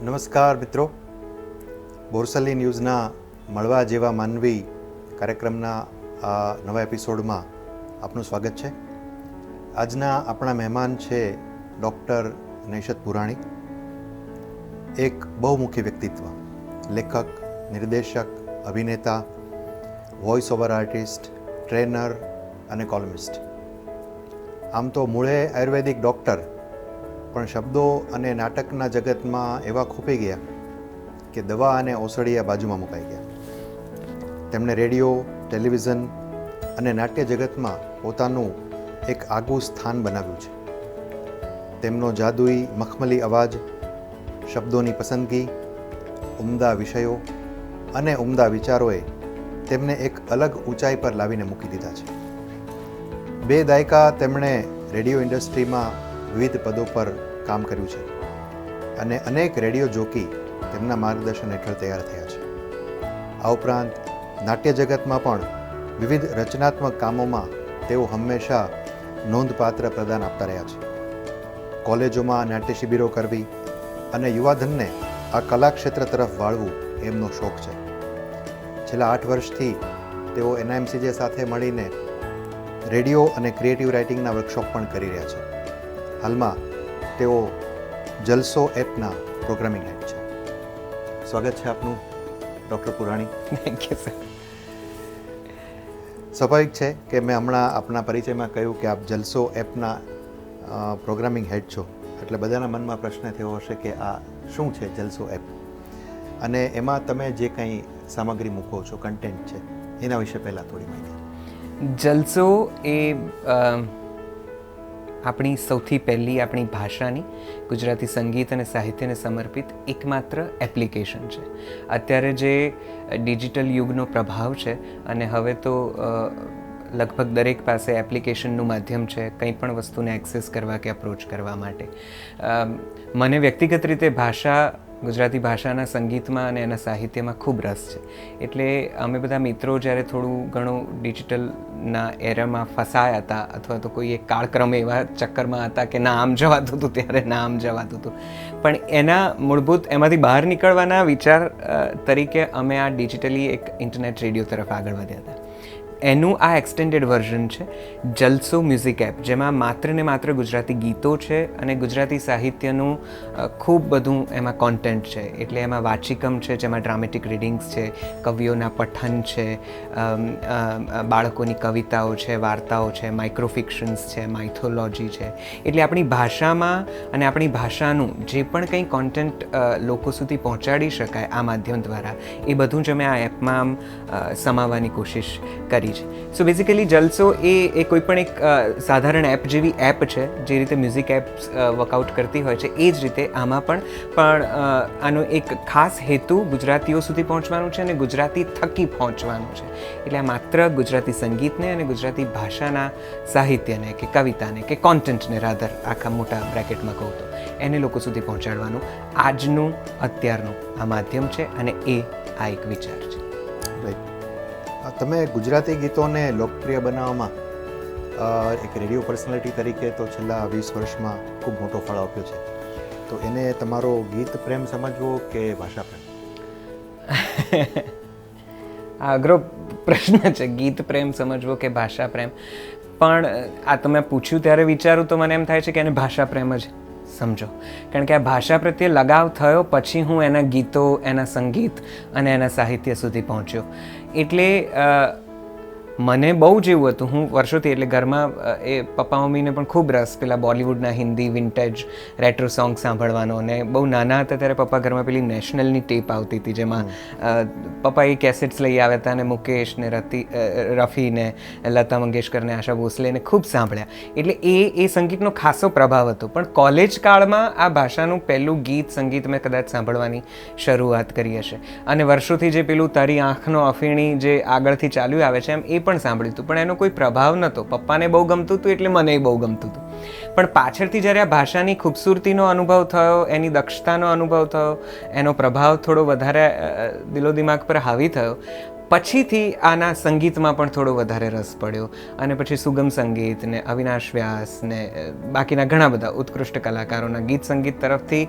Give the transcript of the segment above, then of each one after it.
નમસ્કાર મિત્રો, બોરસલી ન્યૂઝના મળવા જેવા માનવી કાર્યક્રમના આ નવા એપિસોડમાં આપનું સ્વાગત છે. આજના આપણા મહેમાન છે ડૉક્ટર નૈશત પુરાણી, એક બહુમુખી વ્યક્તિત્વ, લેખક, નિર્દેશક, અભિનેતા, વોઇસ ઓવર આર્ટિસ્ટ, ટ્રેનર અને કોલમિસ્ટ. આમ તો મૂળે આયુર્વેદિક ડૉક્ટર, પણ શબ્દો અને નાટકના જગતમાં એવા ખૂપી ગયા કે દવા અને ઔષધિયા બાજુમાં મુકાઈ ગયા. તેમણે રેડિયો, ટેલિવિઝન અને નાટ્ય જગતમાં પોતાનું એક આગવું સ્થાન બનાવ્યું છે. તેમનો જાદુઈ મખમલી અવાજ, શબ્દોની પસંદગી, ઉમદા વિષયો અને ઉમદા વિચારોએ તેમને એક અલગ ઊંચાઈ પર લાવીને મૂકી દીધા છે. 2 દાયકા તેમણે રેડિયો ઇન્ડસ્ટ્રીમાં વિવિધ પદો પર કામ કર્યું છે અને અનેક રેડિયો જોકી તેમના માર્ગદર્શન હેઠળ તૈયાર થયા છે. આ ઉપરાંત નાટ્ય જગતમાં પણ વિવિધ રચનાત્મક કામોમાં તેઓ હંમેશા નોંધપાત્ર પ્રદાન આપતા રહ્યા છે. કોલેજોમાં નાટ્ય શિબિરો કરવી અને યુવાધનને આ કલાક્ષેત્ર તરફ વાળવું એમનો શોખ છે. છેલ્લા 8 વર્ષથી તેઓ NIMCJ સાથે મળીને રેડિયો અને ક્રિએટિવ રાઇટિંગના વર્કશોપ પણ કરી રહ્યા છે. હાલમાં તેઓ જલસો એપના પ્રોગ્રામિંગ હેડ છે. સ્વાગત છે આપનું doctor Purani. Thank you sir. સ્વાભાવિક છે કે મેં હમણાં આપના પરિચયમાં કહ્યું કે આપ જલસો એપના પ્રોગ્રામિંગ હેડ છો, એટલે બધાના મનમાં પ્રશ્ન થયો હશે કે આ શું છે જલસો એપ, અને એમાં તમે જે કંઈ સામગ્રી મૂકો છો, કન્ટેન્ટ છે, એના વિશે પહેલાં થોડી માહિતી. જલસો એ આપણી સૌથી પહેલી આપણી ભાષાની ગુજરાતી સંગીત અને સાહિત્યને સમર્પિત એકમાત્ર એપ્લિકેશન છે. અત્યારે જે ડિજિટલ યુગનો પ્રભાવ છે અને હવે તો લગભગ દરેક પાસે એપ્લિકેશનનું માધ્યમ છે કંઈ પણ વસ્તુને એક્સેસ કરવા કે અપ્રોચ કરવા માટે. મને વ્યક્તિગત રીતે ગુજરાતી ભાષાના સંગીતમાં અને એના સાહિત્યમાં ખૂબ રસ છે. એટલે અમે બધા મિત્રો જ્યારે થોડું ઘણું ડિજિટલના એરામાં ફસાયા હતા, અથવા તો કોઈ એક કાળક્રમ એવા ચક્કરમાં હતા કે ના આમ જવાતું હતું ત્યારે ના આમ જવાતું હતું, પણ એના મૂળભૂત એમાંથી બહાર નીકળવાના વિચાર તરીકે અમે આ ડિજિટલી એક ઇન્ટરનેટ રેડિયો તરફ આગળ વધ્યા હતા. એનું આ એક્સટેન્ડેડ વર્ઝન છે જલસો મ્યુઝિક એપ, જેમાં માત્ર ને માત્ર ગુજરાતી ગીતો છે અને ગુજરાતી સાહિત્યનું ખૂબ બધું એમાં કોન્ટેન્ટ છે. એટલે એમાં વાચિકમ છે, જેમાં ડ્રામેટિક રીડિંગ્સ છે, કવિઓના પઠન છે, બાળકોની કવિતાઓ છે, વાર્તાઓ છે, માઇક્રોફિક્શન્સ છે, માઇથોલોજી છે. એટલે આપણી ભાષામાં અને આપણી ભાષાનું જે પણ કંઈ કોન્ટેન્ટ લોકો સુધી પહોંચાડી શકાય આ માધ્યમ દ્વારા, એ બધું જ અમે આ એપમાં સમાવવાની કોશિશ કરી. સો બેઝિકલી જલસો એ કોઈ પણ એક સાધારણ એપ જેવી એપ છે, જે રીતે મ્યુઝિક એપ્સ વર્કઆઉટ કરતી હોય છે એ જ રીતે આમાં પણ આનો એક ખાસ હેતુ ગુજરાતીઓ સુધી પહોંચવાનું છે અને ગુજરાતી થકી પહોંચવાનું છે. એટલે આ માત્ર ગુજરાતી સંગીતને અને ગુજરાતી ભાષાના સાહિત્યને કે કવિતાને કે કોન્ટેન્ટને રાધર આખા મોટા બ્રેકેટમાં કહું તો એને લોકો સુધી પહોંચાડવાનું આજનું અત્યારનું આ માધ્યમ છે અને આ એક વિચાર છે. રાઈટ. તમે ગુજરાતી ગીતોને લોકપ્રિય બનાવવામાં એક રેડિયો પર્સનાલિટી તરીકે તો છેલ્લા 20 વર્ષમાં ખૂબ મોટો ફાળો આપ્યો છે. તો એને તમારો ગીત પ્રેમ સમજવો કે ભાષા પ્રેમ? આ અઘરો પ્રશ્ન છે, ગીત પ્રેમ સમજવો કે ભાષા પ્રેમ. પણ આ તમે પૂછ્યું ત્યારે વિચારું તો મને એમ થાય છે કે એને ભાષા પ્રેમ જ સમજો, કારણ કે આ ભાષા પ્રત્યે લગાવ થયો પછી હું એના ગીતો, એના સંગીત અને એના સાહિત્ય સુધી પહોંચ્યો. એટલે મને બહુ જ એવું હતું, હું વર્ષોથી એટલે ઘરમાં એ પપ્પા મમ્મીને પણ ખૂબ રસ પેલા બોલિવૂડના હિન્દી વિન્ટેજ રેટ્રો સોંગ સાંભળવાનો. અને બહુ નાના હતા ત્યારે પપ્પા ઘરમાં પેલી નેશનલની ટેપ આવતી હતી, જેમાં પપ્પા એ કેસેટ્સ લઈ આવ્યા હતા અને મુકેશ ને રફી ને લતા મંગેશકર ને આશા ભોસલેને ખૂબ સાંભળ્યા. એટલે એ સંગીતનો ખાસો પ્રભાવ હતો. પણ કોલેજ કાળમાં આ ભાષાનું પહેલું ગીત સંગીત મેં કદાચ સાંભળવાની શરૂઆત કરી હશે. અને વર્ષોથી જે પેલું તારી આંખનો અફીણી જે આગળથી ચાલ્યું આવે છે એમ એ પણ સાંભળ્યું હતું, પણ એનો કોઈ પ્રભાવ નહોતો. પપ્પાને બહુ ગમતું હતું એટલે મને બહુ ગમતું હતું. પણ પાછળથી જ્યારે આ ભાષાની ખૂબસૂરતીનો અનુભવ થયો, એની દક્ષતાનો અનુભવ થયો, એનો પ્રભાવ થોડો વધારે દિલો દિમાગ પર હાવી થયો, પછીથી આના સંગીતમાં પણ થોડો વધારે રસ પડ્યો અને પછી સુગમ સંગીત ને અવિનાશ વ્યાસ ને બાકીના ઘણા બધા ઉત્કૃષ્ટ કલાકારોના ગીત સંગીત તરફથી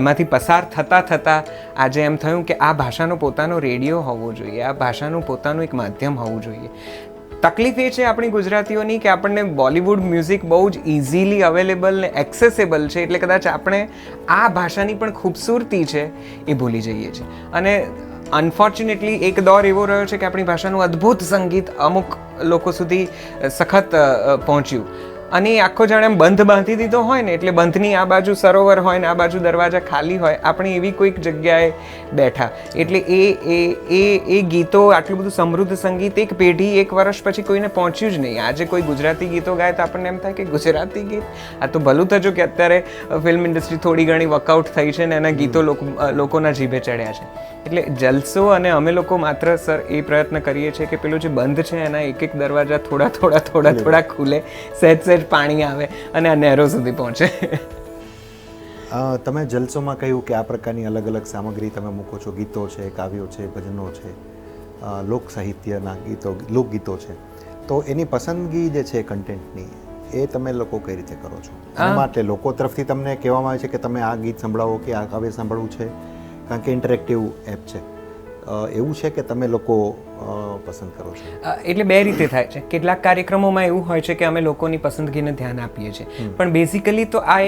એમાંથી પસાર થતાં આજે એમ થયું કે આ ભાષાનો પોતાનો રેડિયો હોવો જોઈએ, આ ભાષાનું પોતાનું એક માધ્યમ હોવું જોઈએ. તકલીફ એ છે આપણી ગુજરાતીઓની કે આપણને બોલિવૂડ મ્યુઝિક બહુ જ ઇઝીલી અવેલેબલ ને એક્સેસેબલ છે, એટલે કદાચ આપણે આ ભાષાની પણ ખૂબસૂરતી છે એ ભૂલી જઈએ છીએ. અને અનફોર્ચ્યુનેટલી એક દોર એવો રહ્યો છે કે આપણી ભાષાનું અદ્ભુત સંગીત અમુક લોકો સુધી સખત પહોંચ્યું અને એ આખો જાણે એમ બંધ બાંધી દીધો હોય ને, એટલે બંધની આ બાજુ સરોવર હોય ને આ બાજુ દરવાજા ખાલી હોય, આપણે એવી કોઈક જગ્યાએ બેઠા. એટલે એ ગીતો, આટલું બધું સમૃદ્ધ સંગીત એક પેઢી એક વર્ષ પછી કોઈને પહોંચ્યું જ નહીં. આજે કોઈ ગુજરાતી ગીતો ગાય તો આપણને એમ થાય કે ગુજરાતી ગીત, આ તો ભલું થયું કે અત્યારે ફિલ્મ ઇન્ડસ્ટ્રી થોડી ઘણી વર્કઆઉટ થઈ છે ને એના ગીતો લોકોના જીભે ચડ્યા છે. એટલે જલસો અને અમે લોકો માત્ર સર એ પ્રયત્ન કરીએ છીએ કે પેલું જે બંધ છે એના એક દરવાજા થોડા ખુલે, સહેજ પાણી આવે અને આ નહેરો સુધી પહોંચે. તમે જલસોમાં કહ્યું કે આ પ્રકારની અલગ અલગ સામગ્રી તમે મૂકો છો, ગીતો છે, કાવ્યો છે, ભજનો છે, લોક સાહિત્યના ગીતો, લોકગીતો છે, તો એની પસંદગી જે છે કન્ટેન્ટની એ તમે લોકો કઈ રીતે કરો છો? એના માટે લોકો તરફથી તમને કહેવામાં આવે છે કે તમે આ ગીત સંભળાવો કે આ કાવ્ય સાંભળવું છે, કારણ કે ઇન્ટરેક્ટિવ એપ છે, એવું છે કે તમે લોકો પસંદ કરો છો? એટલે બે રીતે થાય છે. કેટલાક કાર્યક્રમોમાં એવું હોય છે કે અમે લોકોની પસંદગીને ધ્યાન આપીએ છીએ, પણ બેઝિકલી તો આ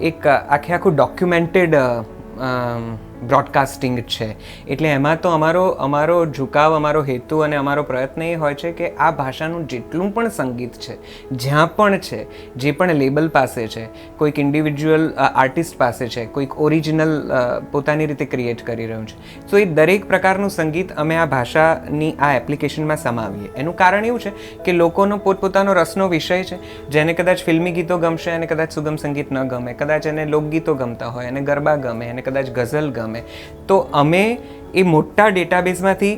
એક આખું ડોક્યુમેન્ટેડ બ્રોડકાસ્ટિંગ છે. એટલે એમાં તો અમારો ઝુકાવ, અમારો હેતુ અને અમારો પ્રયત્ન એ હોય છે કે આ ભાષાનું જેટલું પણ સંગીત છે, જ્યાં પણ છે, જે પણ લેબલ પાસે છે, કોઈક ઇન્ડિવિજ્યુઅલ આર્ટિસ્ટ પાસે છે, કોઈક ઓરિજિનલ પોતાની રીતે ક્રિએટ કરી રહ્યું છે, તો એ દરેક પ્રકારનું સંગીત અમે આ ભાષાની આ એપ્લિકેશનમાં સમાવીએ. એનું કારણ એવું છે કે લોકોનો પોતપોતાનો રસનો વિષય છે. જેને કદાચ ફિલ્મી ગીતો ગમશે અને કદાચ સુગમ સંગીત ન ગમે, કદાચ એને લોકગીતો ગમતા હોય અને ગરબા ગમે અને કદાચ ગઝલ ગમે, તો અમે એ મોટા ડેટાબેઝમાંથી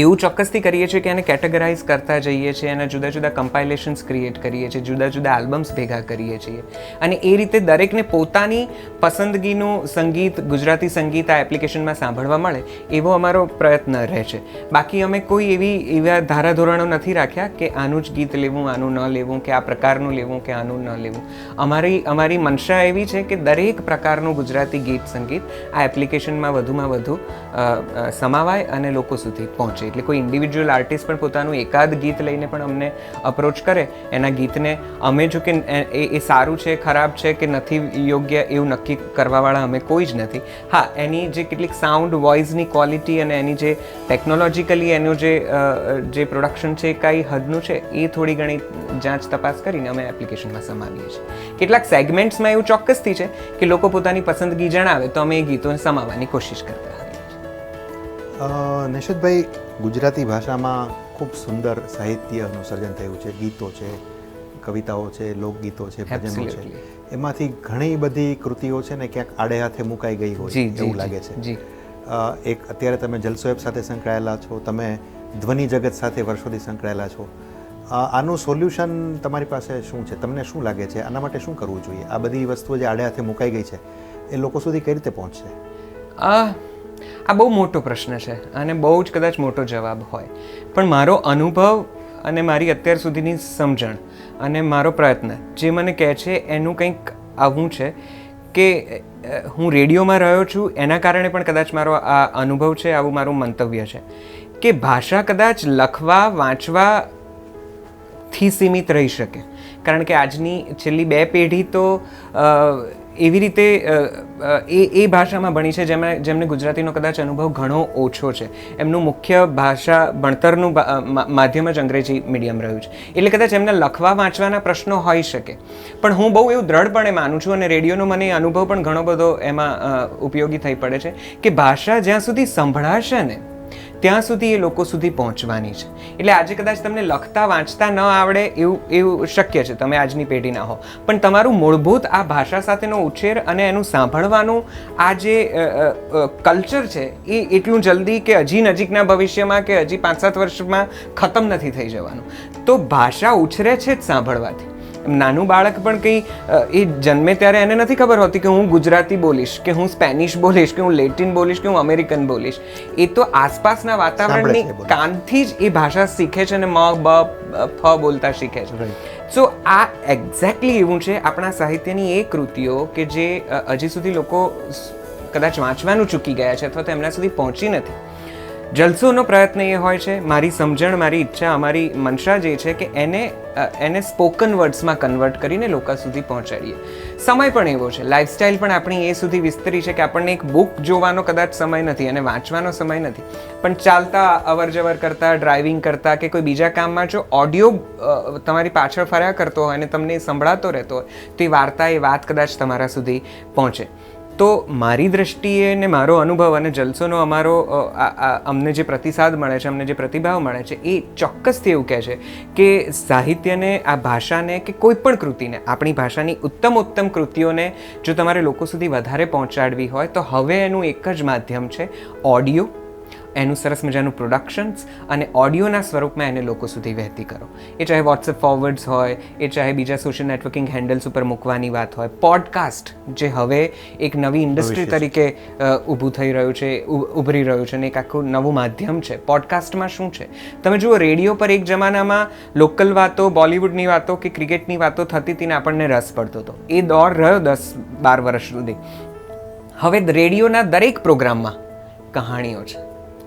એવું ચોક્કસથી કરીએ છીએ કે એને કેટેગરાઇઝ કરતા જઈએ છીએ, એના જુદા જુદા કમ્પાઇલેશન્સ ક્રિએટ કરીએ છીએ, જુદા જુદા આલ્બમ્સ ભેગા કરીએ છીએ અને એ રીતે દરેકને પોતાની પસંદગીનું સંગીત, ગુજરાતી સંગીત આ એપ્લિકેશનમાં સાંભળવા મળે એવો અમારો પ્રયત્ન રહે છે. બાકી અમે કોઈ એવા ધારાધોરણો નથી રાખ્યા કે આનું જ ગીત લેવું, આનું ન લેવું, કે આ પ્રકારનું લેવું કે આનું ન લેવું. અમારી મનસા એવી છે કે દરેક પ્રકારનું ગુજરાતી ગીત સંગીત આ એપ્લિકેશનમાં વધુમાં વધુ સમાવાય અને લોકો સુધી પહોંચે. એટલે કોઈ ઇન્ડિવિજ્યુઅલ આર્ટિસ્ટ પણ પોતાનું એકાદ ગીત લઈને પણ અમને અપ્રોચ કરે, એના ગીતને અમે જો કે એ સારું છે, ખરાબ છે કે નથી યોગ્ય એવું નક્કી કરવાવાળા અમે કોઈ જ નથી. હા, એની જે કેટલીક સાઉન્ડ, વોઇસની ક્વોલિટી અને એની જે ટેકનોલોજીકલી એનું જે પ્રોડક્શન છે કઈ હદનું છે એ થોડી ઘણી જાંચ તપાસ કરીને અમે એપ્લિકેશનમાં સમાવીએ છીએ. કેટલાક સેગમેન્ટ્સમાં એવું ચોક્કસથી છે કે લોકો પોતાની પસંદગી જણાવે તો અમે એ ગીતોને સમાવવાની કોશિશ કરતા હોઈએ છીએ. નિશિતભાઈ, ગુજરાતી ભાષામાં ખૂબ સુંદર સાહિત્યનું સર્જન થયું છે. ગીતો છે, કવિતાઓ છે, લોકગીતો છે, ભજનો છે, એમાંથી ઘણી બધી કૃતિઓ છે ને ક્યાંક આડે હાથે મુકાઈ ગઈ હોય એવું લાગે છે. એક અત્યારે તમે જલસો એપ સાથે સંકળાયેલા છો, તમે ધ્વનિ જગત સાથે વર્ષોથી સંકળાયેલા છો. આનું સોલ્યુશન તમારી પાસે શું છે? તમને શું લાગે છે આના માટે શું કરવું જોઈએ? આ બધી વસ્તુઓ જે આડે હાથે મુકાઈ ગઈ છે એ લોકો સુધી કઈ રીતે પહોંચશે? આ બહુ મોટો પ્રશ્ન છે અને બહુ જ કદાચ મોટો જવાબ હોય, પણ મારો અનુભવ અને મારી અત્યાર સુધીની સમજણ અને મારો પ્રયત્ન જે મને કહે છે એનું કંઈક આવું છે કે હું રેડિયોમાં રહ્યો છું એના કારણે પણ કદાચ મારો આ અનુભવ છે, આવું મારું મંતવ્ય છે કે ભાષા કદાચ લખવા, વાંચવાથી સીમિત રહી શકે. કારણ કે આજની છેલ્લી 2 પેઢી તો એવી રીતે એ ભાષામાં ભણી છે જેમને ગુજરાતીનો કદાચ અનુભવ ઘણો ઓછો છે. એમનું મુખ્ય ભાષા ભણતરનું માધ્યમ જ અંગ્રેજી મીડિયમ રહ્યું છે. એટલે કદાચ એમને લખવા વાંચવાના પ્રશ્નો હોઈ શકે, પણ હું બહુ એવું દ્રઢપણે માનું છું અને રેડિયોનો મને અનુભવ પણ ઘણો બધો એમાં ઉપયોગી થઈ પડે છે કે ભાષા જ્યાં સુધી સંભળાશે ને ત્યાં સુધી એ લોકો સુધી પહોંચવાની છે. એટલે આજે કદાચ તમને લખતા વાંચતા ન આવડે એવું શક્ય છે, તમે આજની પેઢીના હો, પણ તમારું મૂળભૂત આ ભાષા સાથેનો ઉછેર અને એનું સાંભળવાનું આ જે કલ્ચર છે એ એટલું જલ્દી કે હજી નજીકના ભવિષ્યમાં કે હજી 5-7 વર્ષમાં ખતમ નથી થઈ જવાનું. તો ભાષા ઉછરે છે જ સાંભળવાથી. નાનું બાળક પણ કંઈ એ જન્મે ત્યારે એને નથી ખબર હોતી કે હું ગુજરાતી બોલીશ, કે હું સ્પેનિશ બોલીશ, કે હું લેટિન બોલીશ, કે હું અમેરિકન બોલીશ. એ તો આસપાસના વાતાવરણની કાનથી જ એ ભાષા શીખે છે અને મ બ ફ બોલતા શીખે છે. સો આ એક્ઝેક્ટલી એવું છે આપણા સાહિત્યની એ કૃતિઓ કે જે હજી સુધી લોકો કદાચ વાંચવાનું ચૂકી ગયા છે અથવા તો એમના સુધી પહોંચી નથી. જલસોનો પ્રયત્ન એ હોય છે, મારી સમજણ, મારી ઈચ્છા, અમારી મનસા જે છે કે એને સ્પોકન વર્ડ્સમાં કન્વર્ટ કરીને લોકો સુધી પહોંચાડીએ. સમય પણ એવો છે, લાઈફસ્ટાઈલ પણ આપણી એ સુધી વિસ્તરી છે કે આપણને એક બુક જોવાનો કદાચ સમય નથી અને વાંચવાનો સમય નથી, પણ ચાલતા, અવર જવર કરતા, ડ્રાઇવિંગ કરતા કે કોઈ બીજા કામમાં જો ઓડિયો તમારી પાછળ ફર્યા કરતો હોય અને તમને સંભળાતો રહેતો હોય તો એ વાર્તા, એ વાત કદાચ તમારા સુધી પહોંચે. તો મારી દૃષ્ટિએ ને મારો અનુભવ અને જલસોનો અમારો અમને જે પ્રતિસાદ મળે છે, અમને જે પ્રતિભાવ મળે છે, એ ચોક્કસથી એવું કહે છે કે સાહિત્યને, આ ભાષાને કે કોઈ પણ કૃતિને, આપણી ભાષાની ઉત્તમ કૃતિઓને જો તમારે લોકો સુધી વધારે પહોંચાડવી હોય તો હવે એનું એક જ માધ્યમ છે ઓડિયો, એનું સરસ મજાનું પ્રોડક્શન્સ અને ઓડિયોના સ્વરૂપમાં એને લોકો સુધી વહેતી કરો. એ ચાહે વોટ્સએપ ફોરવર્ડ્સ હોય, એ ચાહે બીજા સોશિયલ નેટવર્કિંગ હેન્ડલ્સ ઉપર મૂકવાની વાત હોય, પોડકાસ્ટ જે હવે એક નવી ઇન્ડસ્ટ્રી તરીકે ઊભું થઈ રહ્યું છે, ઉભરી રહ્યું છે અને એક આખું નવું માધ્યમ છે. પોડકાસ્ટમાં શું છે, તમે જુઓ રેડિયો પર એક જમાનામાં લોકલ વાતો, બોલિવૂડની વાતો કે ક્રિકેટની વાતો થતી હતી ને આપણને રસ પડતો હતો. એ દોર રહ્યો 10-12 વર્ષ સુધી. હવે રેડિયોના દરેક પ્રોગ્રામમાં કહાણીઓ છે,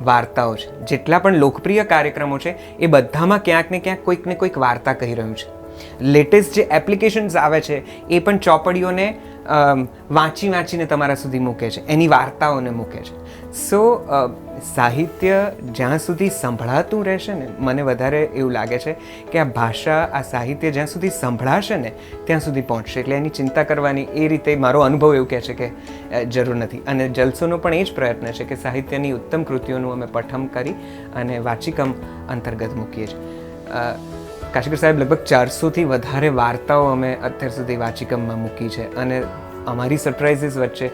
વાર્તાઓ છે. જેટલા પણ લોકપ્રિય કાર્યક્રમો છે એ બધામાં ક્યાંક ને ક્યાંક કોઈક ને કોઈક વાર્તા કહી રહ્યું છે. લેટેસ્ટ જે એપ્લિકેશન્સ આવે છે એ પણ ચોપડીઓને વાંચીને તમારા સુધી મૂકે છે, એની વાર્તાઓને મૂકે છે. સો સાહિત્ય જ્યાં સુધી સંભળાતું રહેશે ને, મને વધારે એવું લાગે છે કે આ ભાષા, આ સાહિત્ય જ્યાં સુધી સંભળાશે ને ત્યાં સુધી પહોંચશે. એટલે એની ચિંતા કરવાની એ રીતે મારો અનુભવ એવું કહે છે કે જરૂર નથી. અને જલસોનો પણ એ જ પ્રયત્ન છે કે સાહિત્યની ઉત્તમ કૃતિઓનું અમે પઠન કરી અને વાચિકમ અંતર્ગત મૂકીએ છીએ. કાશીકર સાહેબ, લગભગ 400થી વધારે વાર્તાઓ અમે અત્યાર સુધી વાચિકમમાં મૂકી છે અને અમારી સરપ્રાઇઝીસ વચ્ચે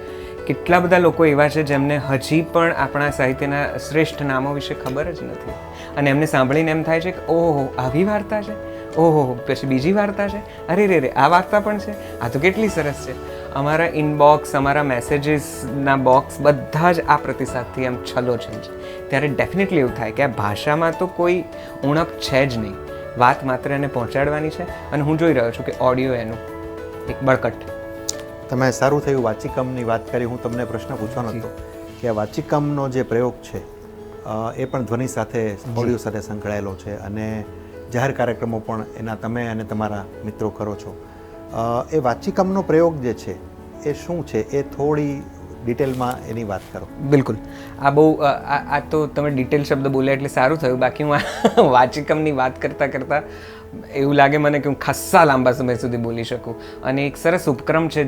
કેટલા બધા લોકો એવા છે જેમને હજી પણ આપણા સાહિત્યના શ્રેષ્ઠ નામો વિશે ખબર જ નથી અને એમને સાંભળીને એમ થાય છે કે ઓહો, આવી વાર્તા છે, ઓહો, પછી બીજી વાર્તા છે, અરે રે, આ વાર્તા પણ છે, આ તો કેટલી સરસ છે. અમારા ઇનબોક્સ, અમારા મેસેજીસના બોક્સ બધા જ આ પ્રતિસાદથી એમ છલોછલ છે. ત્યારે ડેફિનેટલી એવું થાય કે આ ભાષામાં તો કોઈ ઉણપ છે જ નહીં, વાત માત્ર એને પહોંચાડવાની છે. અને હું જોઈ રહ્યો છું કે ઓડિયો એનું એક બળકટ. તમે સારું થયું વાચિકમની વાત કરી. હું તમને પ્રશ્ન પૂછવાનો હતો કે આ વાચિકમનો જે પ્રયોગ છે એ પણ ધ્વનિ સાથે, ઓડિયો સાથે સંકળાયેલો છે અને જાહેર કાર્યક્રમો પણ એના તમે અને તમારા મિત્રો કરો છો. એ વાચિકમનો પ્રયોગ જે છે એ શું છે, એ થોડી ડિટેલમાં એની વાત કરો. બિલકુલ. આ બહુ આ તો તમે ડિટેલ શબ્દ બોલ્યા એટલે સારું થયું. બાકી હું વાચિકમની વાત કરતાં એવું લાગે મને કે હું ખાસ્સા લાંબા સમય સુધી બોલી શકું. અને એક સરસ ઉપક્રમ છે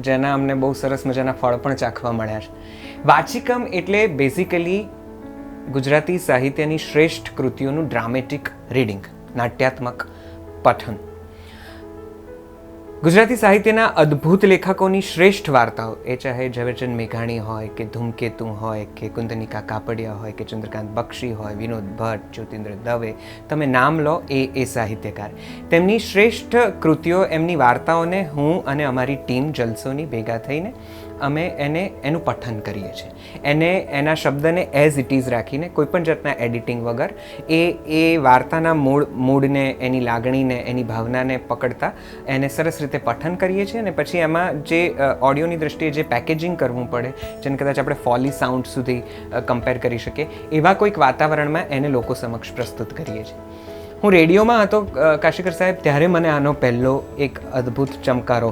જેના અમને બહુ સરસ મજાના ફળ પણ ચાખવા મળ્યા છે. વાચિકમ એટલે બેઝિકલી ગુજરાતી સાહિત્યની શ્રેષ્ઠ કૃતિઓનું ડ્રામેટિક રીડિંગ, નાટ્યાત્મક પઠન. ગુજરાતી સાહિત્યના અદ્ભુત લેખકોની શ્રેષ્ઠ વાર્તાઓ, એ ચાહે ઝવેરચંદ મેઘાણી હોય કે ધૂમકેતુ હોય કે કુંદનિકા કાપડિયા હોય કે ચંદ્રકાંત બક્ષી હોય, વિનોદ ભટ્ટ, જ્યોતિન્દ્ર દવે, તમે નામ લો એ સાહિત્યકાર. તેમની શ્રેષ્ઠ કૃતિઓ, એમની વાર્તાઓને હું અને અમારી ટીમ જલસોની ભેગા થઈને અમે એનું પઠન કરીએ છીએ. એના શબ્દને એઝ ઇટ ઇઝ રાખીને કોઈપણ જાતના એડિટિંગ વગર એ વાર્તાના મૂળને, એની લાગણીને, એની ભાવનાને પકડતા એને સરસ રીતે પઠન કરીએ છીએ. અને પછી એમાં જે ઓડિયોની દ્રષ્ટિએ જે પેકેજિંગ કરવું પડે, જેને કદાચ આપણે ફોલી સાઉન્ડ સુધી કમ્પેર કરી શકીએ, એવા કોઈક વાતાવરણમાં એને લોકો સમક્ષ પ્રસ્તુત કરીએ છીએ. હું રેડિયોમાં હતો કાશીકર સાહેબ, ત્યારે મને આનો પહેલો એક અદ્ભુત ચમકારો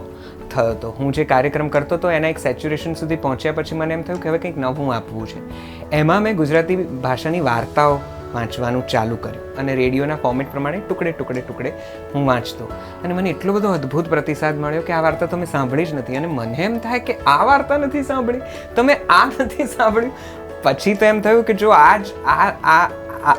થયો હતો. હું જે કાર્યક્રમ કરતો હતો એના એક સેચ્યુરેશન સુધી પહોંચ્યા પછી મને એમ થયું કે હવે કંઈક નવું આપવું છે. એમાં મેં ગુજરાતી ભાષાની વાર્તાઓ વાંચવાનું ચાલુ કર્યું અને રેડિયોના ફોર્મેટ પ્રમાણે ટુકડે હું વાંચતો. અને મને એટલો બધો અદ્ભુત પ્રતિસાદ મળ્યો કે આ વાર્તા તમે સાંભળી જ નથી. અને મને એમ થાય કે આ વાર્તા નથી સાંભળી, તમે આ નથી સાંભળ્યું. પછી તો એમ થયું કે જો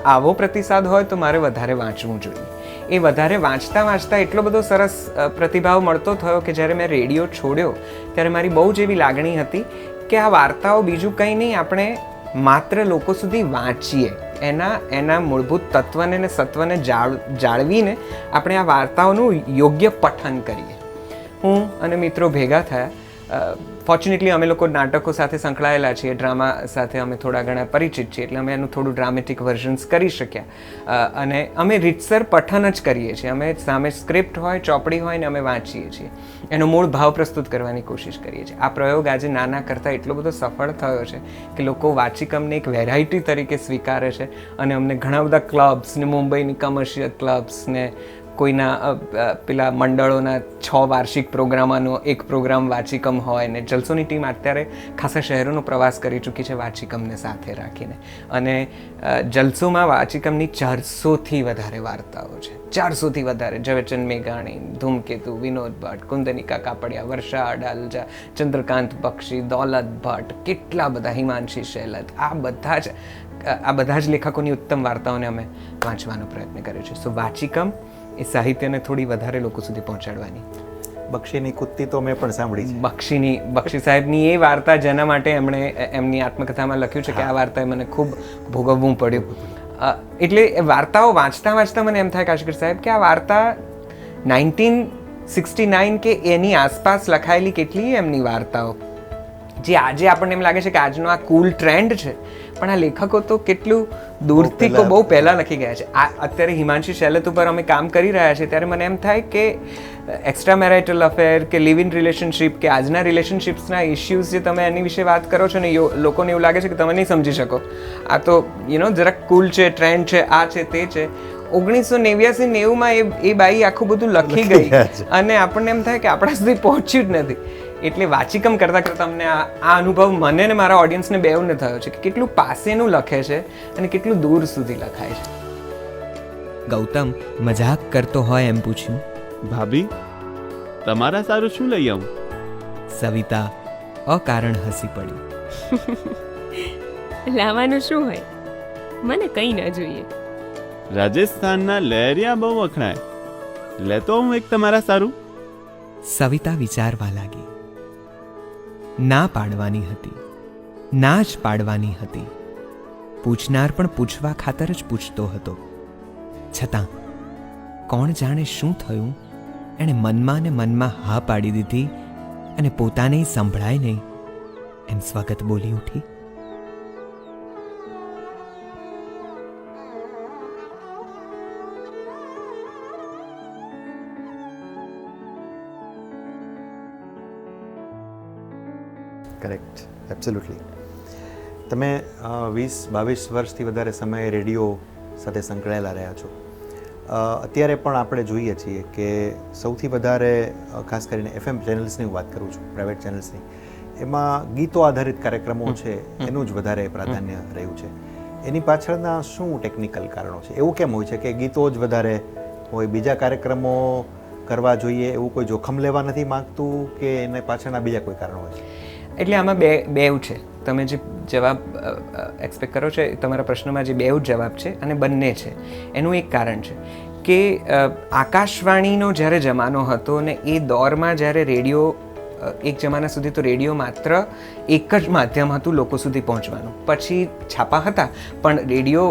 આવો પ્રતિસાદ હોય તો મારે વધારે વાંચવું જોઈએ. એ વધારે વાંચતા એટલો બધો સરસ પ્રતિભાવ મળતો થયો કે જ્યારે મેં રેડિયો છોડ્યો ત્યારે મારી બહુ જ એવી લાગણી હતી કે આ વાર્તાઓ બીજું કંઈ નહીં, આપણે માત્ર લોકો સુધી વાંચીએ, એના મૂળભૂત તત્વને ને સત્વને જાળવીને આપણે આ વાર્તાઓનું યોગ્ય પઠન કરીએ. હું અને મિત્રો ભેગા થયા. ફોર્ચ્યુનેટલી અમે લોકો નાટકો સાથે સંકળાયેલા છીએ, ડ્રામા સાથે અમે થોડા ઘણા પરિચિત છીએ, એટલે અમે એનું થોડું ડ્રામેટિક વર્ઝન્સ કરી શક્યા. અને અમે રીતસર પઠન જ કરીએ છીએ. અમે સામે સ્ક્રિપ્ટ હોય, ચોપડી હોય ને અમે વાંચીએ છીએ, એનો મૂળ ભાવ પ્રસ્તુત કરવાની કોશિશ કરીએ છીએ. આ પ્રયોગ આજે નાના કરતાં એટલો બધો સફળ થયો છે કે લોકો વાચિકમને એક વેરાયટી તરીકે સ્વીકારે છે અને અમને ઘણા બધા ક્લબ્સ ને મુંબઈની કમર્શિયલ ક્લબ્સ ને કોઈના પેલા મંડળોના 6 વાર્ષિક પ્રોગ્રામનો એક પ્રોગ્રામ વાચિકમ હોય ને જલસોની ટીમ અત્યારે ખાસા શહેરોનો પ્રવાસ કરી ચૂકી છે વાચિકમને સાથે રાખીને. અને જલસોમાં વાચિકમની 400થી વધારે વાર્તાઓ છે. 400થી વધારે. ઝવેરચંદ મેઘાણી, ધૂમકેતુ, વિનોદ ભટ્ટ, કુંદનિકા કાપડિયા, વર્ષા અડાલજા, ચંદ્રકાંત બક્ષી, દૌલત ભટ્ટ, કેટલા બધા, હિમાંશી શેલત, આ બધા જ લેખકોની ઉત્તમ વાર્તાઓને અમે વાંચવાનો પ્રયત્ન કર્યો છે. સો વાચિકમ એ સાહિત્યને થોડી વધારે લોકો સુધી પહોંચાડવાની. બક્ષીની કુત્તી તો મેં પણ સાંભળી છે. બક્ષી સાહેબની એ વાર્તા જેના માટે એમણે એમની આત્મકથામાં લખ્યું છે કે આ વાર્તાએ મને ખૂબ ભોગવવું પડ્યું. એટલે એ વાર્તાઓ વાંચતા મને એમ થાય કાશકર સાહેબ કે આ વાર્તા 1969 કે એની આસપાસ લખાયેલી કેટલી એમની વાર્તાઓ જે આજે આપણને એમ લાગે છે કે આજનો આ કૂલ ટ્રેન્ડ છે, પણ આ લેખકો તો કેટલું દૂરથી બહુ પહેલાં લખી ગયા છે. અત્યારે હિમાંશી શેલત ઉપર અમે કામ કરી રહ્યા છીએ ત્યારે મને એમ થાય કે એક્સ્ટ્રા મેરાઇટલ અફેર કે લિવ ઇન રિલેશનશિપ કે આજના રિલેશનશિપ્સના ઇશ્યુઝ જે તમે એની વિશે વાત કરો છો ને લોકોને એવું લાગે છે કે તમે નહીં સમજી શકો, આ તો જરાક કૂલ છે, ટ્રેન્ડ છે, આ છે, તે છે. 1989-90માં એ બાઈ આખું બધું લખી ગઈ અને આપણને એમ થાય કે આપણા સુધી પહોંચ્યું જ નથી. એટલે વાચિકમ કરતાં અમને આ અનુભવ મને ને મારા ઓડિયન્સને બેઉને થયો છે કે કેટલું પાસેનું લખે છે અને કેટલું દૂર સુધી લખાય છે. ગૌતમ મજાક કરતો હોય એમ પૂછ્યું, ભાભી તમારા સારું શું લઈ આવું? સવિતા અકારણ હસી પડી. લાવવાનું શું હોય, મને કંઈ ન જોઈએ. રાજસ્થાનના લહેરિયા બહુ વખણાય, લેતો હું એક તમારા સારું. સવિતા વિચારવા લાગી. ના પાડવાની હતી, ના જ પાડવાની હતી. પૂછનાર પણ પૂછવા ખાતર જ પૂછતો હતો. છતાં કોણ જાણે શું થયું, એણે મનમાં ને મનમાં હા પાડી દીધી અને પોતાને સંભળાય નહીં એમ સ્વાગત બોલી ઉઠી. Correct, absolutely. તમે 20-22 વર્ષથી વધારે સમય રેડિયો સાથે સંકળાયેલા રહ્યા છો. અત્યારે પણ આપણે જોઈએ છીએ કે સૌથી વધારે ખાસ કરીને FM ચેનલ્સની હું વાત કરું છું, પ્રાઇવેટ ચેનલ્સની, એમાં ગીતો આધારિત કાર્યક્રમો છે એનું જ વધારે પ્રાધાન્ય રહ્યું છે. એની પાછળના શું ટેકનિકલ કારણો છે? એવું કેમ હોય છે કે ગીતો જ વધારે હોય, બીજા કાર્યક્રમો કરવા જોઈએ એવું કોઈ જોખમ લેવા નથી માગતું કે એને પાછળના બીજા કોઈ કારણો હોય છે? એટલે આમાં બેઉ છે. તમે જે જવાબ એક્સપેક્ટ કરો છો તમારા પ્રશ્નમાં જે બેઉ જવાબ છે અને બંને છે. એનું એક કારણ છે કે આકાશવાણીનો જ્યારે જમાનો હતો ને એ દોરમાં જ્યારે રેડિયો એક જમાના સુધી તો રેડિયો માત્ર એક જ માધ્યમ હતું લોકો સુધી પહોંચવાનું. પછી છાપા હતા, પણ રેડિયો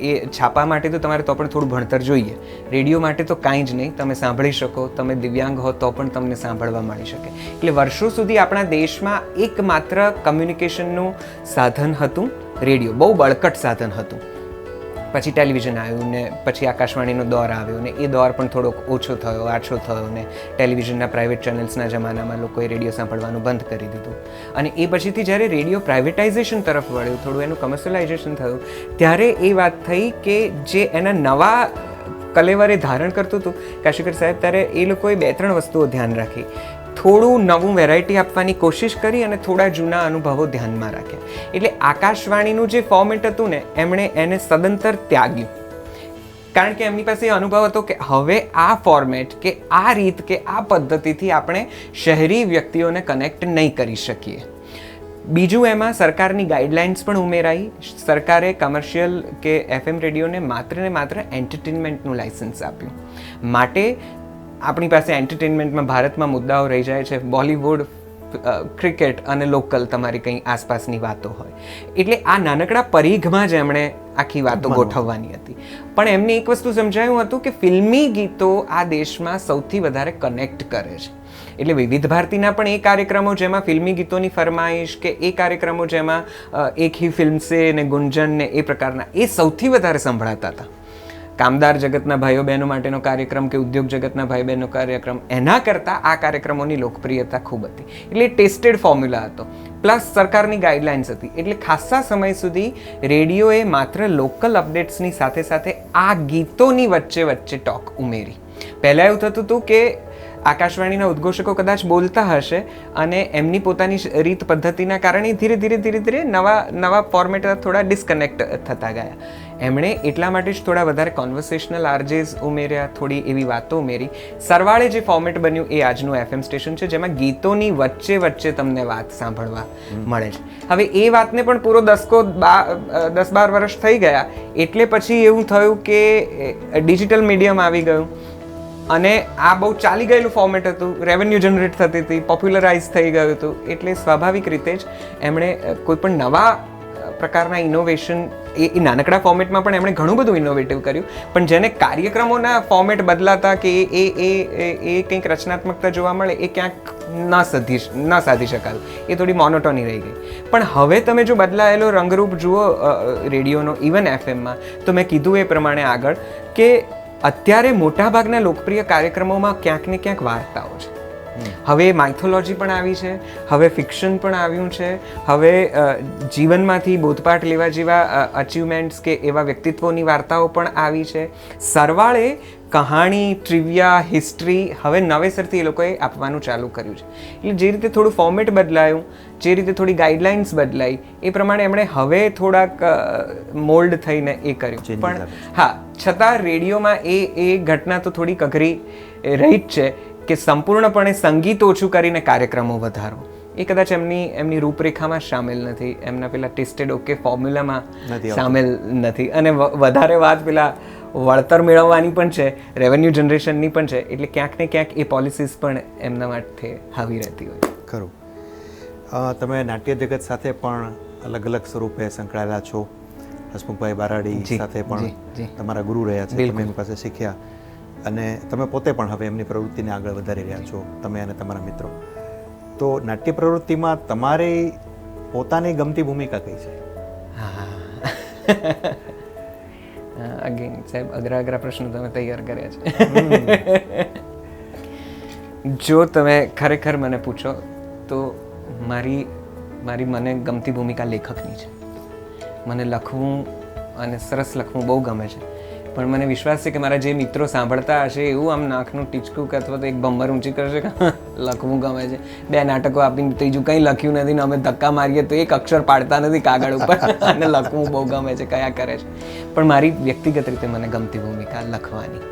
એ છાપા માટે તો તમારે તો પણ થોડું ભણતર જોઈએ. રેડિયો માટે તો કાંઈ જ નહીં, તમે સાંભળી શકો, તમે દિવ્યાંગ હો તો પણ તમને સાંભળવા મળી શકે. એટલે વર્ષો સુધી આપણા દેશમાં એકમાત્ર કમ્યુનિકેશનનું સાધન હતું રેડિયો, બહુ બળકટ સાધન હતું. પછી ટેલિવિઝન આવ્યું ને પછી આકાશવાણીનો દોર આવ્યો ને એ દોર પણ થોડોક ઓછો થયો, આછો થયો ને ટેલિવિઝનના પ્રાઇવેટ ચેનલ્સના જમાનામાં લોકોએ રેડિયો સાંભળવાનું બંધ કરી દીધું. અને એ પછીથી જ્યારે રેડિયો પ્રાઇવેટાઇઝેશન તરફ વળ્યું, થોડું એનું કમર્શિયલાઇઝેશન થયું, ત્યારે એ વાત થઈ કે જે એના નવા કલેવરે ધારણ કરતું હતું કાશીકર સાહેબ, ત્યારે એ લોકોએ 2-3 વસ્તુઓ ધ્યાન રાખી. થોડું નવું વેરાયટી આપવાની કોશિશ કરી અને થોડા જૂના અનુભવો ધ્યાનમાં રાખ્યા. એટલે આકાશવાણીનું જે ફોર્મેટ હતું ને એમણે એને સદંતર ત્યાગ્યું, કારણ કે એમની પાસે એ અનુભવ હતો કે હવે આ ફોર્મેટ કે આ રીત કે આ પદ્ધતિથી આપણે શહેરી વ્યક્તિઓને કનેક્ટ નહીં કરી શકીએ. બીજું, એમાં સરકારની ગાઈડલાઇન્સ પણ ઉમેરાઈ. સરકારે કમર્શિયલ કે FM રેડિયોને માત્ર ને માત્ર એન્ટરટેનમેન્ટનું લાઇસન્સ આપ્યું. માટે આપણી પાસે એન્ટરટેનમેન્ટમાં ભારતમાં મુદ્દાઓ રહી જાય છે. બોલિવૂડ, ક્રિકેટ અને લોકલ તમારી કંઈ આસપાસની વાતો હોય. એટલે આ નાનકડા પરિઘમાં જ એમણે આખી વાતો ગોઠવવાની હતી. પણ એમને એક વસ્તુ સમજાયું હતું કે ફિલ્મી ગીતો આ દેશમાં સૌથી વધારે કનેક્ટ કરે છે. એટલે વિવિધ ભારતીના પણ એ કાર્યક્રમો જેમાં ફિલ્મી ગીતોની ફરમાઈશ કે એ કાર્યક્રમો જેમાં એક હી ફિલ્મ સે ને ગુંજન ને એ પ્રકારના એ સૌથી વધારે સંભળાતા હતા. કામદાર જગતના ભાઈઓ બહેનો માટેનો કાર્યક્રમ કે ઉદ્યોગ જગતના ભાઈ બહેનનો કાર્યક્રમ એના કરતાં આ કાર્યક્રમોની લોકપ્રિયતા ખૂબ હતી. એટલે ટેસ્ટેડ ફોર્મ્યુલા હતો, પ્લસ સરકારની ગાઈડલાઇન્સ હતી. એટલે ખાસા સમય સુધી રેડિયોએ માત્ર લોકલ અપડેટ્સની સાથે સાથે આ ગીતોની વચ્ચે વચ્ચે ટોક ઉમેરી. પહેલાં એવું થતું હતું કે આકાશવાણીના ઉદ્ઘોષકો કદાચ બોલતા હશે અને એમની પોતાની રીત પદ્ધતિના કારણે ધીરે ધીરે નવા ફોર્મેટ થોડા ડિસ્કનેક્ટ થતા ગયા. એમણે એટલા માટે જ થોડા વધારે કોન્વર્સેશનલ આરજેસ ઉમેર્યા, થોડી એવી વાતો ઉમેરી. સરવાળે જે ફોર્મેટ બન્યું એ આજનું FM સ્ટેશન છે, જેમાં ગીતોની વચ્ચે વચ્ચે તમને વાત સાંભળવા મળે છે. હવે એ વાતને પણ પૂરો 10-12 વર્ષ થઈ ગયા. એટલે પછી એવું થયું કે ડિજિટલ મીડિયમ આવી ગયું અને આ બહુ ચાલી ગયેલું ફોર્મેટ હતું, રેવન્યુ જનરેટ થતી હતી, પોપ્યુલરાઇઝ થઈ ગયું હતું. એટલે સ્વાભાવિક રીતે જ એમણે કોઈ પણ નવા પ્રકારના ઇનોવેશન એ નાનકડા ફોર્મેટમાં પણ એમણે ઘણું બધું ઇનોવેટિવ કર્યું. પણ જેને કાર્યક્રમોના ફોર્મેટ બદલાતા કે એ કંઈક રચનાત્મકતા જોવા મળે એ ક્યાંક ન સાધી શકાયું. એ થોડી મોનોટોની રહી ગઈ. પણ હવે તમે જો બદલાયેલો રંગરૂપ જુઓ રેડિયોનો, ઇવન FMમાં, તો મેં કીધું એ પ્રમાણે આગળ કે અત્યારે મોટાભાગના લોકપ્રિય કાર્યક્રમોમાં ક્યાંક ને ક્યાંક વાર્તાઓ છે. હવે માઇથોલોજી પણ આવી છે, હવે ફિક્શન પણ આવ્યું છે, હવે જીવનમાંથી બોધપાઠ લેવા જેવા અચીવમેન્ટ્સ કે એવા વ્યક્તિત્વોની વાર્તાઓ પણ આવી છે. સરવાળે કહાણી, ટ્રિવિયા, હિસ્ટ્રી હવે નવેસરથી એ લોકોએ આપવાનું ચાલુ કર્યું છે. એટલે જે રીતે થોડું ફોર્મેટ બદલાયું, જે રીતે થોડી ગાઈડલાઇન્સ બદલાઈ, એ પ્રમાણે એમણે હવે થોડાક મોલ્ડ થઈને એ કર્યું. પણ હા, છતાં રેડિયોમાં એ ઘટના તો થોડીક અઘરી રહી જ છે કે સંપૂર્ણપણે સંગીત ઓછું કરીને કાર્યક્રમો વધારો. એ કદાચ એમની રૂપરેખામાં શામેલ નથી, એમના પેલા ટેસ્ટેડ ઓકે ફોર્મ્યુલામાં શામેલ નથી. અને વધારે વાત પેલા વળતર મેળવવાની પણ છે, રેવન્યુ જનરેશનની પણ છે. એટલે ક્યાંક ને ક્યાંક એ પોલિસીસ પણ એમના માટે હાવી રહેતી હોય. ખરું. તમે નાટ્ય જગત સાથે પણ અલગ અલગ સ્વરૂપે સંકળાયેલા છો. હસમુખભાઈ બારાડી સાથે પણ તમારા ગુરુ રહ્યા છે, તમે એમની પાસે શીખ્યા અને તમે પોતે પણ હવે એમની પ્રવૃત્તિને આગળ વધારી રહ્યા છો, તમે અને તમારા મિત્રો. તો નાટ્ય પ્રવૃત્તિમાં તમારી પોતાની ગમતી ભૂમિકા કઈ છે? અગેન સાહેબ, અઘરા પ્રશ્નો તમે તૈયાર કર્યા છે. જો તમે ખરેખર મને પૂછો તો મને ગમતી ભૂમિકા લેખકની છે. મને લખવું અને સરસ લખવું બહુ ગમે છે. પણ મને વિશ્વાસ છે કે મારા જે મિત્રો સાંભળતા હશે એવું આમ નાકનું ટીચકું કે અથવા તો એક ભમર ઊંચી કરશે કે લખવું ગમે છે, 2 નાટકો આપીને ત્રીજું કંઈ લખ્યું નથી ને અમે ધક્કા મારીએ તો એક અક્ષર પાડતા નથી કાગળ ઉપર અને લખવું બહુ ગમે છે, કયા કરે છે. પણ મારી વ્યક્તિગત રીતે મને ગમતી ભૂમિકા લખવાની.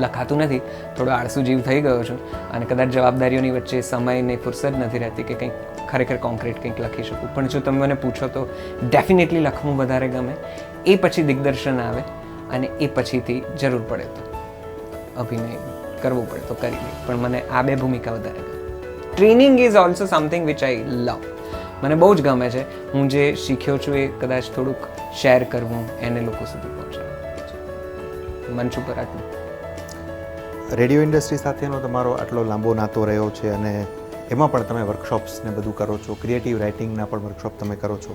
લખાતું નથી, થોડો આળસુ જીવ થઈ ગયો છું અને કદાચ જવાબદારીઓની વચ્ચે સમયની ફુરસદ નથી રહેતી કે કંઈક ખરેખર કોન્ક્રીટ કંઈક લખી શકું. પણ જો તમે મને પૂછો તો ડેફિનેટલી લખવું વધારે ગમે. એ પછી દિગ્દર્શન આવે અને એ પછીથી જરૂર પડે તો અભિનય કરવું પડે તો કરી લઈએ. પણ મને આ 2 ભૂમિકા વધારે ગમે. Training is also something which I love. મને બહુ જ ગમે છે. હું જે શીખ્યો છું એ કદાચ થોડુંક શેર કરવું, એને લોકો સુધી પહોંચાડવું. મંચ ઉપર આટલું. રેડિયો ઇન્ડસ્ટ્રી સાથેનો તમારો આટલો લાંબો નાતો રહ્યો છે અને એમાં પણ તમે વર્કશોપ્સ ને બધું કરો છો, ક્રિએટિવ રાઇટિંગના પણ વર્કશોપ તમે કરો છો.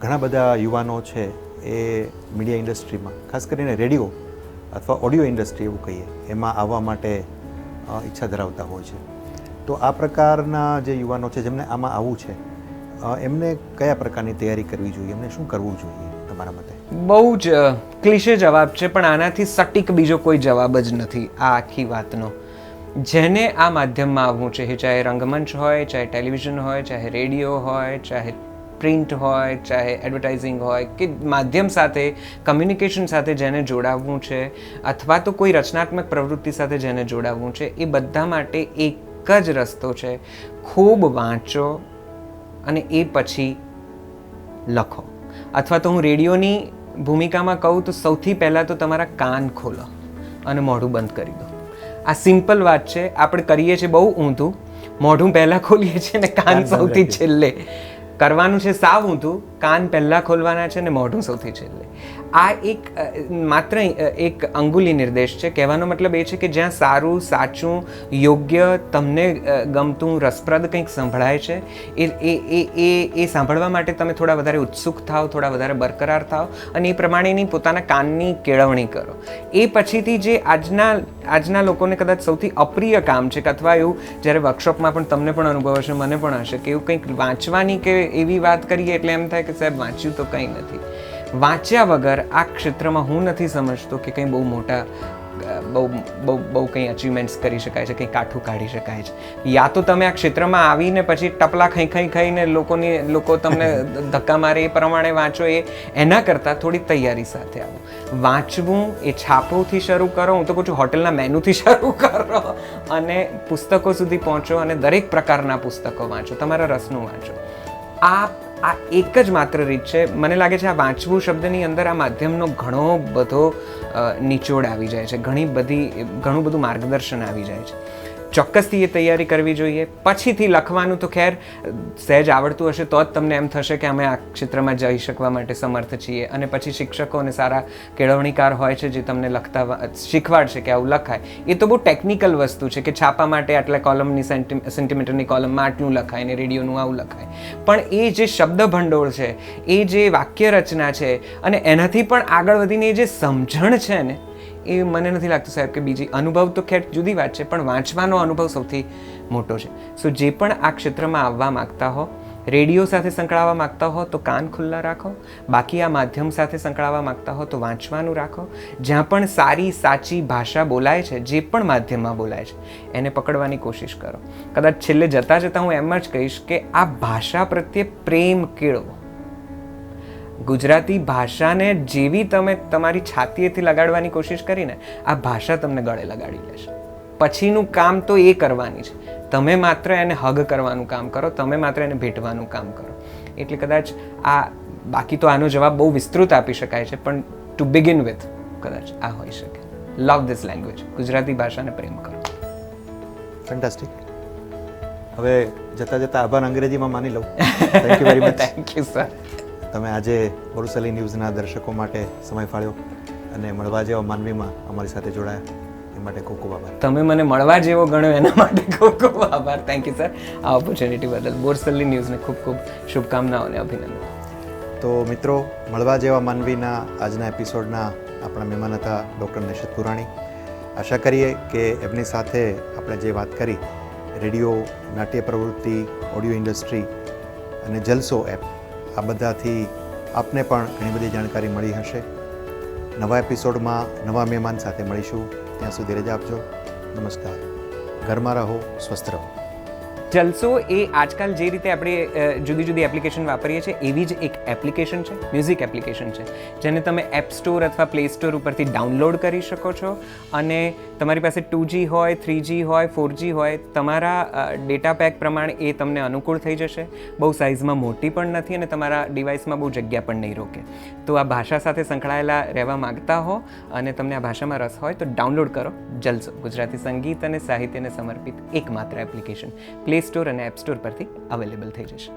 ઘણા બધા યુવાનો છે એ મીડિયા ઇન્ડસ્ટ્રીમાં, ખાસ કરીને રેડિયો અથવા ઓડિયો ઇન્ડસ્ટ્રી એવું કહીએ, એમાં આવવા માટે ઈચ્છા ધરાવતા હોય છે. તો આ પ્રકારના જે યુવાનો છે જેમને આમાં આવવું છે, એમને કયા પ્રકારની તૈયારી કરવી જોઈએ, એમને શું કરવું જોઈએ તમારા મતે? બહુ જ ક્લિશે જવાબ છે, પણ આનાથી સટીક બીજો કોઈ જવાબ જ નથી આ આખી વાતનો. જેને આ માધ્યમમાં આવવું છે, ચાહે રંગમંચ હોય, ચાહે ટેલિવિઝન હોય, ચાહે રેડિયો હોય, ચાહે પ્રિન્ટ હોય, ચાહે એડવર્ટાઇઝિંગ હોય, કે માધ્યમ સાથે, કમ્યુનિકેશન સાથે જેને જોડાવવું છે અથવા તો કોઈ રચનાત્મક પ્રવૃત્તિ સાથે જેને જોડાવવું છે, એ બધા માટે એક જ રસ્તો છે: ખૂબ વાંચો અને એ પછી લખો. અથવા તો હું રેડિયોની ભૂમિકામાં કહું તો સૌથી પહેલાં તો તમારા કાન ખોલો અને મોઢું બંધ કરી દો. આ સિમ્પલ વાત છે, આપણે કરીએ છીએ બહુ ઊંધું, મોઢું પહેલાં ખોલીએ છીએ ને કાન સૌથી છેલ્લે. કરવાનું છે સાવ ઊંધું, કાન પહેલાં ખોલવાના છે ને મોઢું સૌથી છેલ્લે. આ એક માત્ર એક અંગુલી નિર્દેશ છે. કહેવાનો મતલબ એ છે કે જ્યાં સારું, સાચું, યોગ્ય, તમને ગમતું, રસપ્રદ કંઈક સંભળાય છે એ સાંભળવા માટે તમે થોડા વધારે ઉત્સુક થાઓ, થોડા વધારે બરકરાર થાઓ અને એ પ્રમાણેની પોતાના કાનની કેળવણી કરો. એ પછીથી જે આજના લોકોને કદાચ સૌથી અપ્રિય કામ છે કે અથવા એવું જ્યારે વર્કશોપમાં પણ તમને પણ અનુભવ હશે, મને પણ હશે કે એવું કંઈક વાંચવાની કે એવી વાત કરીએ એટલે એમ થાય કે સાહેબ વાંચ્યું તો કંઈ નથી. વાંચ્યા વગર આ ક્ષેત્રમાં હું નથી સમજતો કે કંઈ બહુ મોટા બહુ કંઈ અચીવમેન્ટ્સ કરી શકાય છે, કંઈ કાઠું કાઢી શકાય છે. યા તો તમે આ ક્ષેત્રમાં આવીને પછી ટપલા ખાઈને લોકો તમને ધક્કા મારે એ પ્રમાણે વાંચો, એના કરતાં થોડી તૈયારી સાથે આવો. વાંચવું એ છાપોથી શરૂ કરો, હું તો કહું છું હોટલના મેનુથી શરૂ કરો અને પુસ્તકો સુધી પહોંચો અને દરેક પ્રકારના પુસ્તકો વાંચો, તમારા રસનું વાંચો. આ એક જ માત્ર રીત છે. મને લાગે છે આ વાંચવું શબ્દની અંદર આ માધ્યમનો ઘણો બધો નિચોડ આવી જાય છે, ઘણું બધું માર્ગદર્શન આવી જાય છે. ચોક્કસથી એ તૈયારી કરવી જોઈએ. પછીથી લખવાનું તો ખેર સહેજ આવડતું હશે તો જ તમને એમ થશે કે અમે આ ક્ષેત્રમાં જઈ શકવા માટે સમર્થ છીએ. અને પછી શિક્ષકો અને સારા કેળવણીકાર હોય છે જે તમને લખતા શીખવાડશે કે આવું લખાય. એ તો બહુ ટેકનિકલ વસ્તુ છે કે છાપા માટે આટલા કોલમની સેન્ટીમીટરની કોલમમાં આટલું લખાય ને રેડિયોનું આવું લખાય. પણ એ જે શબ્દ ભંડોળ છે, એ જે વાક્ય રચના છે અને એનાથી પણ આગળ વધીને એ જે સમજણ છે ને, એ મને નથી લાગતું સાહેબ કે બીજી અનુભવ તો ખેર જુદી વાત છે, પણ વાંચવાનો અનુભવ સૌથી મોટો છે. સો જે પણ આ ક્ષેત્રમાં આવવા માગતા હો, રેડિયો સાથે સંકળાવવા માગતા હો તો કાન ખુલ્લા રાખો, બાકી આ માધ્યમ સાથે સંકળાવવા માગતા હો તો વાંચવાનું રાખો. જ્યાં પણ સારી સાચી ભાષા બોલાય છે, જે પણ માધ્યમમાં બોલાય છે, એને પકડવાની કોશિશ કરો. કદાચ છેલ્લે જતાં જતાં હું એમ જ કહીશ કે આ ભાષા પ્રત્યે પ્રેમ કેળવો. ગુજરાતી ભાષાને જેવી તમે તમારી છાતીએથી લગાડવાની કોશિશ કરીને આ ભાષા તમને ગળે લગાડી લેશે. પછીનું કામ તો એ કરવાની છે. તમે માત્ર એને હગ કરવાનું કામ કરો, તમે માત્ર એને ભેટવાનું કામ કરો. એટલે કદાચ બાકી તો આનો જવાબ બહુ વિસ્તૃત આપી શકાય છે, પણ ટુ બિગિન વિથ કદાચ આ હોઈ શકે. લવ ધીસ લેંગ્વેજ. ગુજરાતી ભાષાને પ્રેમ કરો. ફેન્ટાસ્ટિક. હવે જતાં આભાર અંગ્રેજીમાં માની લઉં. Thank you very much. Thank you sir. તમે આજે બોરસલી ન્યૂઝના દર્શકો માટે સમય ફાળ્યો અને મળવા જેવા માનવીમાં અમારી સાથે જોડાયા એ માટે ખૂબ ખૂબ આભાર. તમે મને મળવા જેવો ગણ્યો એના માટે ખૂબ ખૂબ આભાર. થેન્ક યુ સર આ ઓપોર્ચ્યુનિટી બદલ. બોરસલી ન્યૂઝને ખૂબ ખૂબ શુભકામનાઓ અને અભિનંદન. તો મિત્રો, મળવા જેવા માનવીના આજના એપિસોડના આપણા મહેમાન હતા ડૉક્ટર નિશિત પુરાણી. આશા કરીએ કે એમની સાથે આપણે જે વાત કરી, રેડિયો, નાટ્ય પ્રવૃત્તિ, ઓડિયો ઇન્ડસ્ટ્રી અને જલસો એપ, આ બધાથી આપને પણ ઘણી બધી જાણકારી મળી હશે. નવા એપિસોડમાં નવા મહેમાન સાથે મળીશું. ત્યાં સુધી રજા આપજો. નમસ્કાર. ઘરમાં રહો, સ્વસ્થ રહો. જલસો એ આજકાલ જે રીતે આપણે જુદી જુદી એપ્લિકેશન વાપરીએ છીએ એવી જ એક એપ્લિકેશન છે, મ્યુઝિક એપ્લિકેશન છે, જેને તમે એપ સ્ટોર અથવા પ્લે સ્ટોર ઉપરથી ડાઉનલોડ કરી શકો છો. અને તમારી પાસે 2G હોય, 3G હોય, 4G હોય, તમારા ડેટા પેક પ્રમાણે એ તમને અનુકૂળ થઈ જશે. બહુ સાઇઝમાં મોટી પણ નથી અને તમારા ડિવાઇસમાં બહુ જગ્યા પણ નહીં રોકે. તો આ ભાષા સાથે સંકળાયેલા રહેવા માગતા હો અને તમને આ ભાષામાં રસ હોય તો ડાઉનલોડ કરો જલસો, ગુજરાતી સંગીત અને સાહિત્યને સમર્પિત એકમાત્ર એપ્લિકેશન. પ્લે સ્ટોર અને એપ સ્ટોર પરથી અવેલેબલ થઈ જશે.